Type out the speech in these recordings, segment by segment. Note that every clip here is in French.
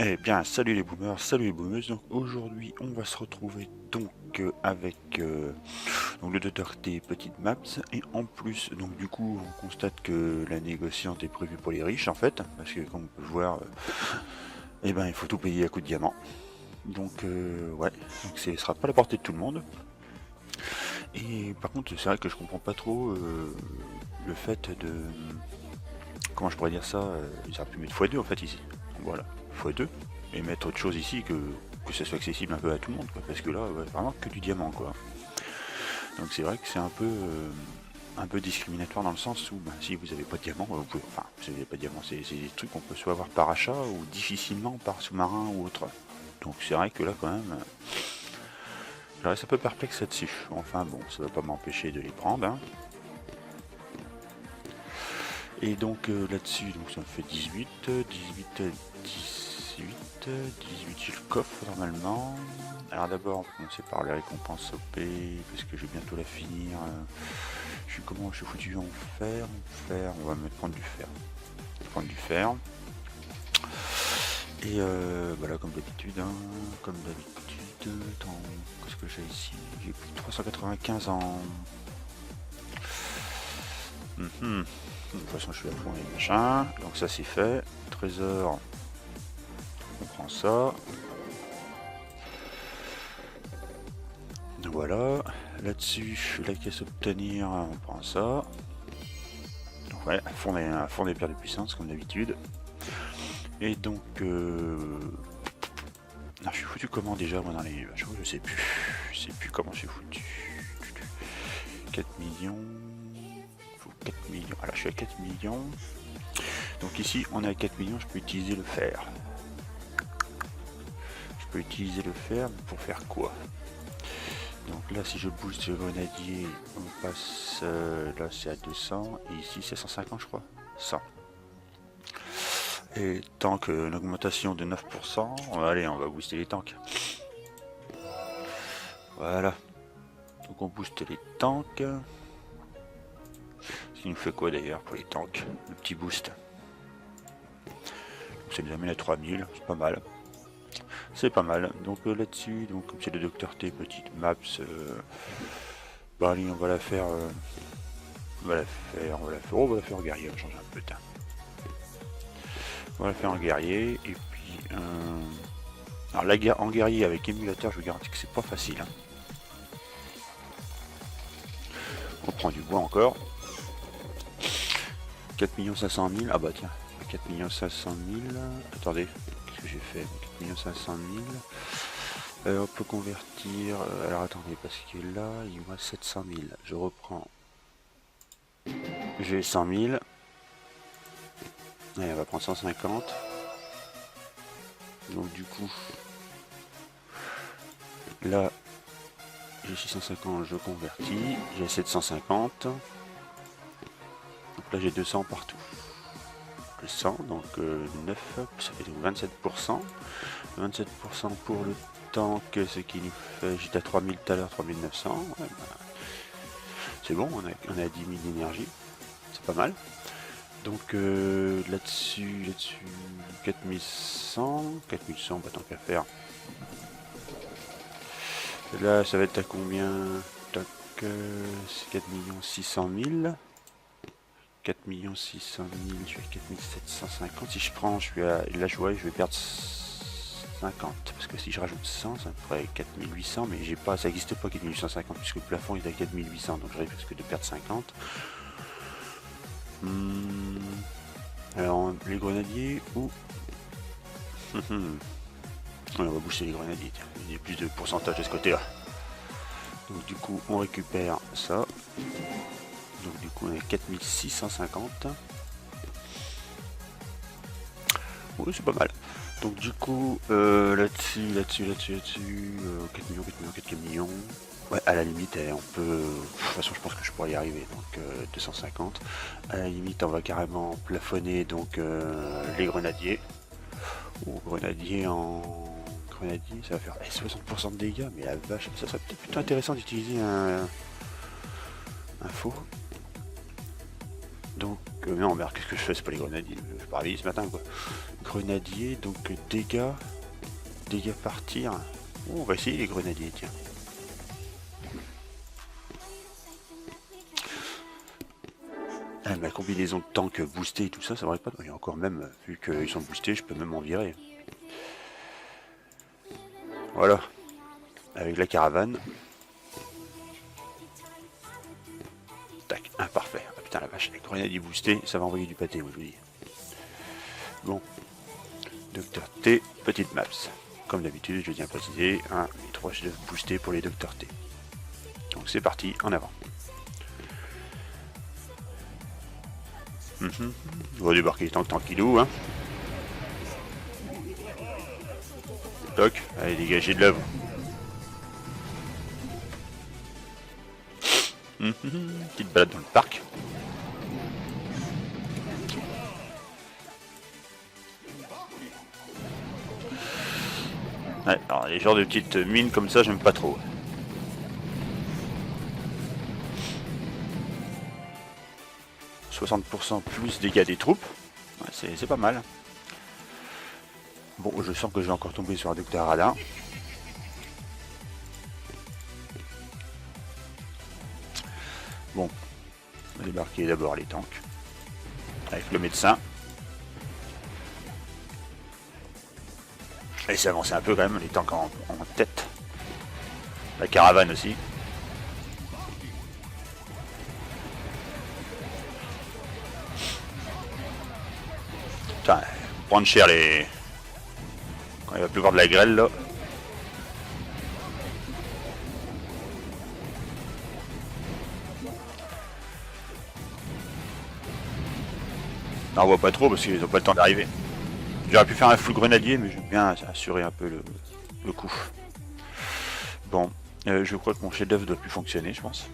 Eh bien, salut les boomers, salut les boomeuses. Donc aujourd'hui, on va se retrouver avec donc le Dr T Petite Maps et en plus, donc du coup, on constate que la négociante est prévue pour les riches en fait, parce que comme on peut le voir, eh ben il faut tout payer à coup de diamant. Donc ouais, donc ce sera pas à la portée de tout le monde. Et par contre, c'est vrai que je comprends pas trop le fait de comment je pourrais dire ça, ils auraient pu mettre x2 en fait ici. Donc voilà, x2 et mettre autre chose ici que ça soit accessible un peu à tout le monde quoi, parce que là ouais, vraiment que du diamant quoi. Donc c'est vrai que c'est un peu discriminatoire dans le sens où bah, si vous n'avez pas de diamant, vous pouvez, enfin si vous n'avez pas de diamant, c'est des trucs qu'on peut soit avoir par achat ou difficilement par sous-marin ou autre. Donc c'est vrai que là quand même, je reste un peu perplexe là-dessus. Enfin bon, ça va pas m'empêcher de les prendre. Hein. Et donc là-dessus, donc ça me fait 18, 18, j'ai le coffre normalement. Alors d'abord, on va commencer par les récompenses OP, parce que je vais bientôt la finir. Je suis comment, je suis foutu en fer, on va me prendre du fer. Prendre du fer. Et voilà, comme d'habitude, hein, qu'est-ce que j'ai ici? J'ai plus de 395 en... De toute façon, je suis à fond les machins. Donc ça, c'est fait. Trésor, on prend ça. Voilà. Là-dessus, la caisse obtenir, on prend ça. Donc ouais, à fond des pierres de puissance, comme d'habitude. Et donc... Non, je suis foutu comment déjà, moi, dans les vachons, je sais plus. Je sais plus comment je suis foutu. 4 millions... 4 millions. Alors je suis à 4 millions. Donc ici on est à 4 millions, je peux utiliser le fer. Je peux utiliser le fer pour faire quoi? Donc là si je booste le grenadier, on passe là c'est à 200 et ici c'est 150 je crois. 100. Et tank une augmentation de 9%, allez on va booster les tanks. Voilà. Donc on booste les tanks. Ce qui nous fait quoi d'ailleurs pour les tanks? Le petit boost. Ça nous amène à 3000, c'est pas mal. C'est pas mal. Donc là-dessus, donc comme c'est le Dr T petite maps, bah allez, on va la faire, on va la faire en guerrier, on va changer un peu. On va la faire en guerrier et puis alors la guerre en guerrier avec émulateur, je vous garantis que c'est pas facile. Hein. On prend du bois encore. 4 500 000, ah bah tiens, 4 500 000, attendez, qu'est-ce que j'ai fait? 4 500 000, on peut convertir, alors attendez, parce que là, il me reste 700 000, je reprends, j'ai 100 000, allez, on va prendre 150, donc du coup, là, j'ai 650, je convertis, j'ai 750, donc là j'ai 200 partout. 100, donc 9, ça fait donc 27%. 27% pour le tank, ce qui nous fait, j'étais à 3000 tout à l'heure, 3900. Ouais, bah, c'est bon, on a 10 000 d'énergie, c'est pas mal. Donc là-dessus, 4100, bah tant qu'à faire. Là, ça va être à combien? C'est 4 600 000. 4 600 000, je suis à 4 750. Si je prends, je suis à. Là, je vois, je vais perdre 50. Parce que si je rajoute 100, ça me ferait 4 800. Mais j'ai pas, ça n'existe pas 4 850, puisque le plafond est à 4 800. Donc, j'arrive presque de perdre 50. Alors, les grenadiers ou. On va booster les grenadiers. Tiens. Il y a plus de pourcentage de ce côté-là. Donc, du coup, on récupère ça. Donc du coup on est 4650. Oui c'est pas mal. Donc du coup là-dessus, 4 millions, 4 millions. Ouais à la limite on peut. De toute façon je pense que je pourrais y arriver. Donc 250. À la limite on va carrément plafonner donc les grenadiers. Ou grenadier en. Grenadier ça va faire 60% de dégâts, mais la vache, ça serait peut-être plutôt intéressant d'utiliser un faux. Donc non, merde, qu'est-ce que je fais? C'est pas les grenadiers. Je suis pas réveillé ce matin, quoi. Grenadiers, donc dégâts. Dégâts partir. Oh, on va essayer les grenadiers, tiens. Ah, ma combinaison de tank boostée et tout ça, ça m'aurait pas. Et encore même, vu qu'ils sont boostés, je peux même en virer. Voilà. Avec la caravane. Tac, ah, parfait. Ah, putain la vache, les grenadiers boostés, ça va envoyer du pâté, moi je vous dis. Bon. Docteur T, petite maps. Comme d'habitude, je tiens à préciser, les 3 chefs boostés pour les Docteur T. Donc c'est parti, en avant. On va débarquer les tanks tranquillou, hein. Toc, allez dégagez de l'œuvre. Petite balade dans le parc. Ouais, alors les genres de petites mines comme ça, j'aime pas trop. « 60% plus dégâts des troupes. Ouais, c'est pas mal. Bon, je sens que je vais encore tomber sur un docteur radar. Bon, on va débarquer d'abord les tanks. Avec le médecin. Et c'est avancé un peu quand même, les tanks en tête. La caravane aussi. Putain, prendre cher les... Quand il va plus voir de la grêle là. Non, on voit pas trop parce qu'ils n'ont pas le temps d'arriver. J'aurais pu faire un full grenadier, mais j'aime bien assurer un peu le coup. Bon, je crois que mon chef d'œuvre doit plus fonctionner, je pense.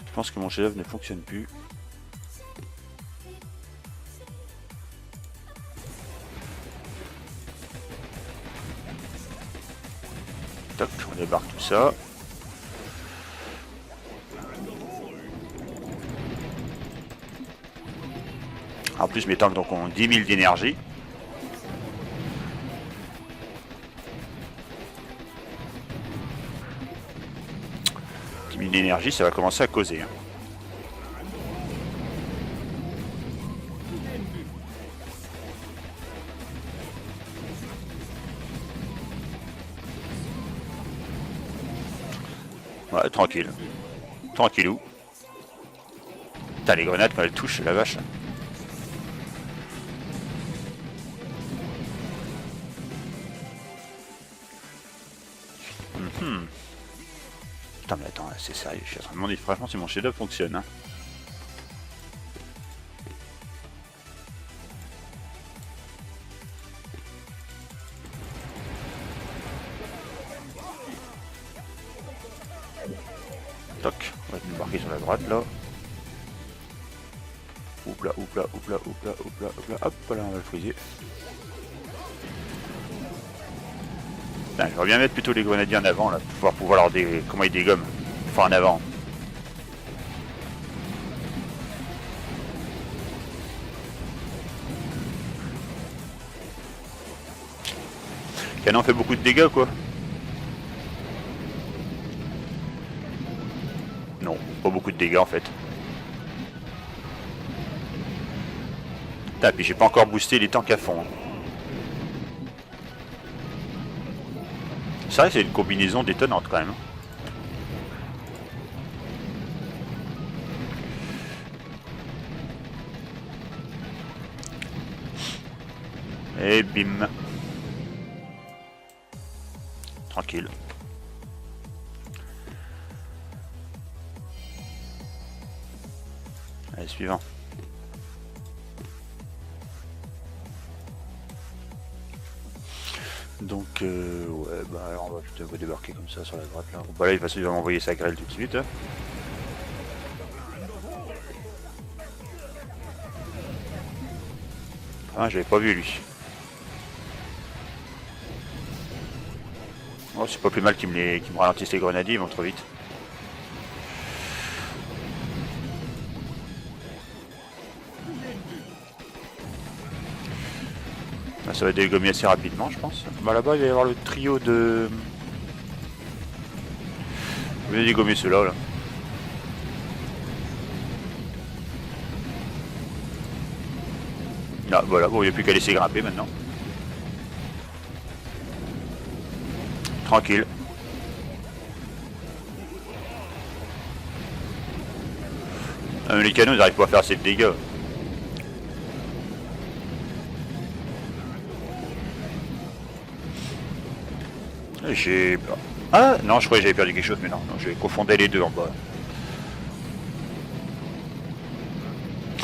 Je pense que mon chef d'œuvre ne fonctionne plus. Toc, on débarque tout ça. En plus mes tanks donc ont 10 000 d'énergie. D'énergie, ça va commencer à causer. Hein. Ouais, tranquille. Tranquillou. Putain, les grenades quand elles touchent, la vache. Putain, mais attends, c'est sérieux, je suis en train de me demander franchement si mon chef-d'œuvre fonctionne. Hein. Toc, on va débarquer sur la droite là. Oupla, oupla, oupla, oupla, oupla, oupla, hop là, on va le friser. J'aimerais bien mettre plutôt les grenadiers en avant là, pour pouvoir leur comment ils dégomment. Enfin en avant. Le canon fait beaucoup de dégâts quoi. Non, pas beaucoup de dégâts en fait. Putain, puis j'ai pas encore boosté les tanks à fond. Hein. C'est vrai que c'est une combinaison détonnante quand même. Et bim. Tranquille. Allez, suivant. Donc, ouais, bah alors on va plutôt débarquer comme ça sur la droite là. Bah là, il va m'envoyer sa grêle tout de suite. Hein. Ah, j'avais pas vu lui. Oh, c'est pas plus mal qu'il me ralentisse les grenadiers, ils vont trop vite. Là, ça va dégommer assez rapidement, je pense. Bah là-bas, il va y avoir le trio de... Je vais dégommer ceux-là, là. Ah, voilà, bon, il n'y a plus qu'à laisser grimper maintenant. Tranquille. Ah, mais les canons, ils n'arrivent pas à faire assez de dégâts. J'ai... Ah non, je croyais que j'avais perdu quelque chose, mais non, non, j'ai confondé les deux en bas.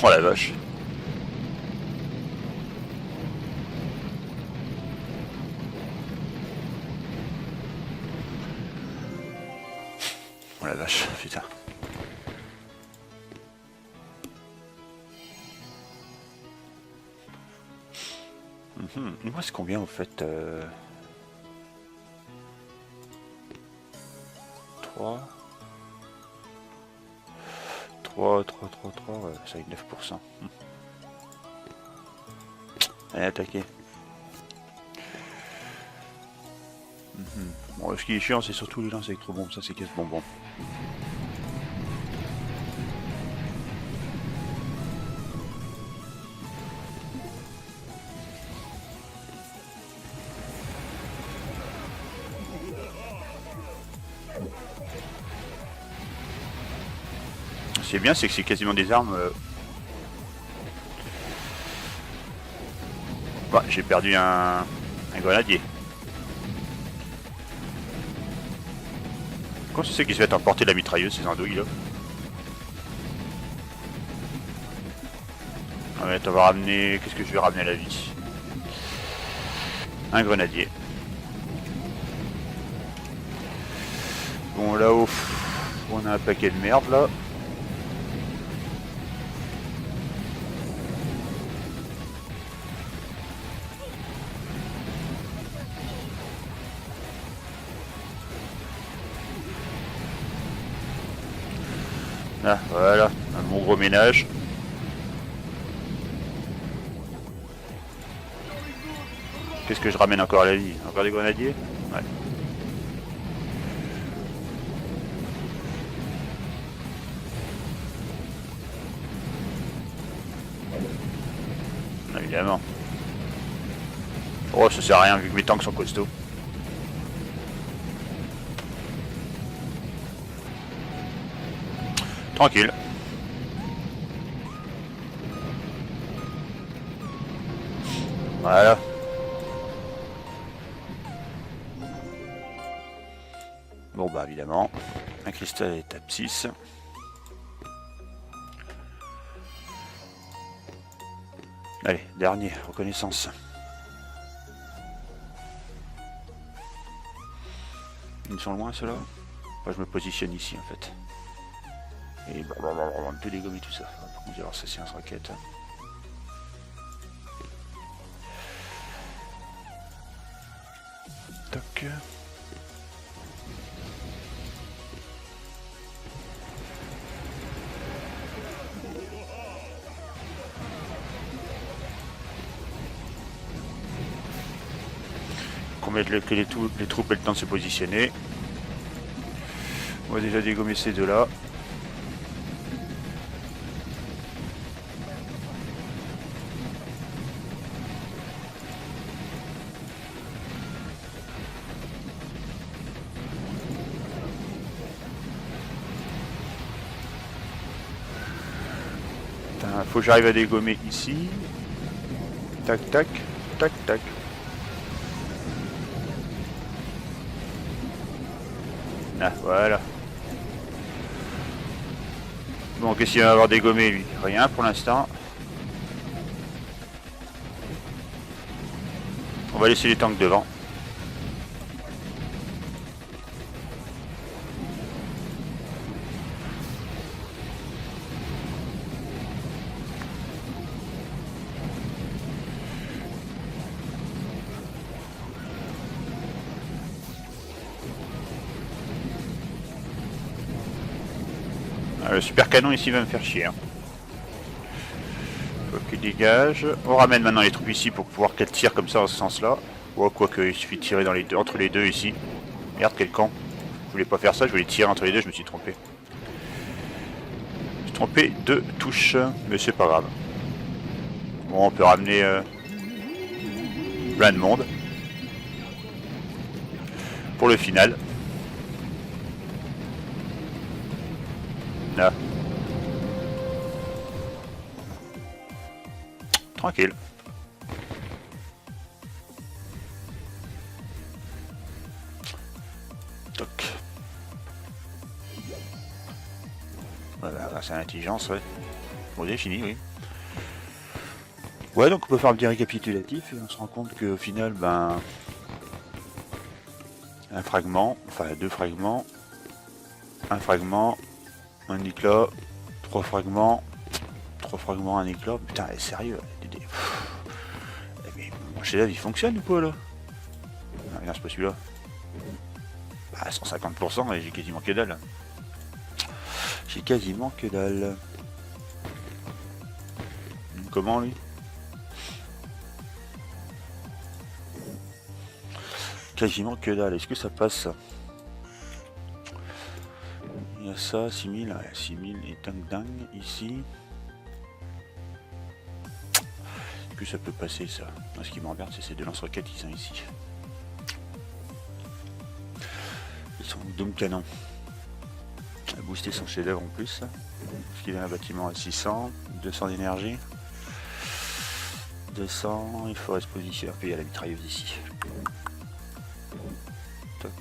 Oh la vache. Oh la vache, putain. Il me reste combien en fait 3 3, 3, 3, 3, ouais, ça fait 9%. Allez, attaquer. Bon, ce qui est chiant, c'est surtout les lances électro-bombes, ça c'est casse-bonbon. Ce qui est bien, c'est que c'est quasiment des armes. Bah, j'ai perdu un grenadier. Comment c'est qu'il se fait emporter la mitrailleuse, ces andouilles là? Ah ouais, on va ramener. Qu'est-ce que je vais ramener à la vie? Un grenadier. Bon, là-haut, on a un paquet de merde là. Ah, voilà, un bon gros ménage. Qu'est-ce que je ramène encore à la vie? Encore des grenadiers? Ouais. Évidemment. Oh, ça sert à rien vu que mes tanks sont costauds. Tranquille. Voilà. Bon bah évidemment, un cristal étape 6. Allez, dernier, reconnaissance. Ils sont loin ceux-là. Moi je me positionne ici en fait. Et bah, on peut dégommer tout ça. On va voir ça c'est un roquette. Toc. Qu'on mette que les troupes aient le temps de se positionner. On va déjà dégommer ces deux là. Faut que j'arrive à dégommer ici. Tac tac, tac tac. Ah voilà. Bon, qu'est-ce qu'il va avoir dégommé lui? Rien pour l'instant. On va laisser les tanks devant. Le super canon ici va me faire chier. Hein. qui dégage. On ramène maintenant les troupes ici pour pouvoir qu'elles tirent comme ça dans ce sens-là. Oh, quoique, il suffit de tirer dans les deux, entre les deux ici. Merde, quel camp. Je voulais pas faire ça, je voulais tirer entre les deux, je me suis trompé. Je me suis trompé de touche, mais c'est pas grave. Bon, on peut ramener plein de monde. Pour le final. Là. Tranquille. Toc. Voilà, grâce à l'intelligence, ouais. Bon, c'est fini, oui. Ouais, donc on peut faire un petit récapitulatif et on se rend compte qu'au final, ben... un fragment, enfin deux fragments, un fragment, un éclat, trois fragments, un éclat. Putain, sérieux, mais mon chef-d'œuvre il fonctionne ou quoi là? Non, c'est pas celui-là. Bah, 150% et j'ai quasiment que dalle. J'ai quasiment que dalle. Comment lui? Quasiment que dalle. Est-ce que ça passe ça? Il y a ça, 6000, ouais, 6000 et dingue ici. Est-ce que ça peut passer ça? Ce qui m'emmerde c'est ces deux lance-roquettes qui sont ici. Ils sont dôme canon. A boosté son chef-d'œuvre en plus. Parce qu'il a un bâtiment à 600, 200 d'énergie. 200, il faudrait se positionner. Puis il y a la mitrailleuse ici. Toc.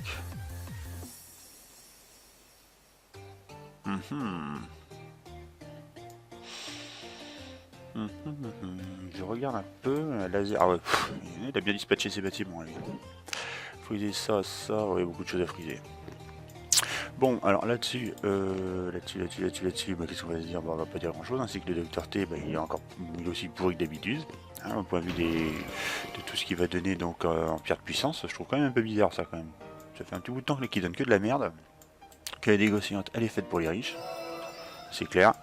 Je regarde un peu. Laser. Ah ouais, il a bien dispatché ses bâtiments lui. Friser ça, ouais, beaucoup de choses à friser. Bon, alors là-dessus, bah, qu'est-ce qu'on va se dire? Bon, on va pas dire grand-chose, ainsi que le Docteur T, bah, il est aussi pourri que d'habitude, hein, au point de vue de tout ce qu'il va donner donc en pierre de puissance. Je trouve quand même un peu bizarre ça quand même. Ça fait un petit bout de temps qu'il donne que de la merde, que la négociante, elle est faite pour les riches, c'est clair.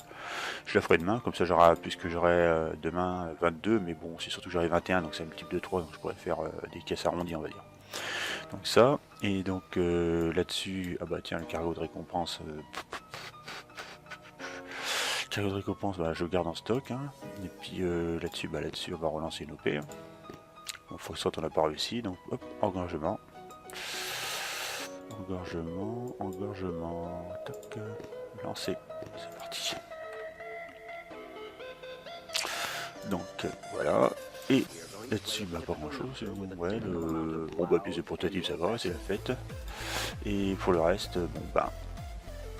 Je la ferai demain, comme ça j'aurai, puisque j'aurai demain 22, mais bon, c'est surtout que j'aurai 21, donc c'est un multiple de 3, donc je pourrais faire des caisses arrondies, on va dire. Donc ça, et donc là-dessus, ah bah tiens, le cargo de récompense, cargo de récompense, bah, je le garde en stock, hein. Et puis là-dessus, bah, on va relancer une OP. Bon, faut que on n'a pas réussi, donc hop, engorgement. Engorgement, toc, lancer, c'est parti. Donc voilà, et là-dessus, bah, pas grand chose. Ouais, bon, bah, puis c'est portatif, ça va, c'est la fête. Et pour le reste, bon, bah,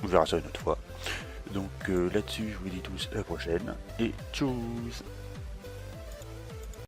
on verra ça une autre fois. Donc là-dessus, je vous dis tous à la prochaine. Et tchuss!